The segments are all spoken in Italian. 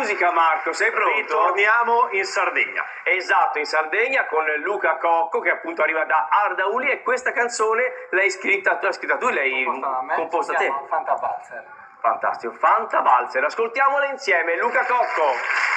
musica, Marco, sei pronto? Ritorniamo in Sardegna. Esatto, in Sardegna con Luca Cocco che appunto arriva da Ardauli e questa canzone l'hai scritta tu, l'hai composta te. Fanta Valzer. Fantastico, Fanta Valzer, ascoltiamola insieme, Luca Cocco.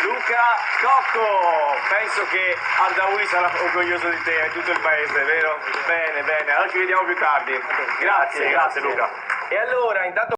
Luca Cocco, penso che Ardauli sarà orgoglioso di te e tutto il paese, vero? Bene, bene, allora ci vediamo più tardi. Grazie Luca. E allora, intanto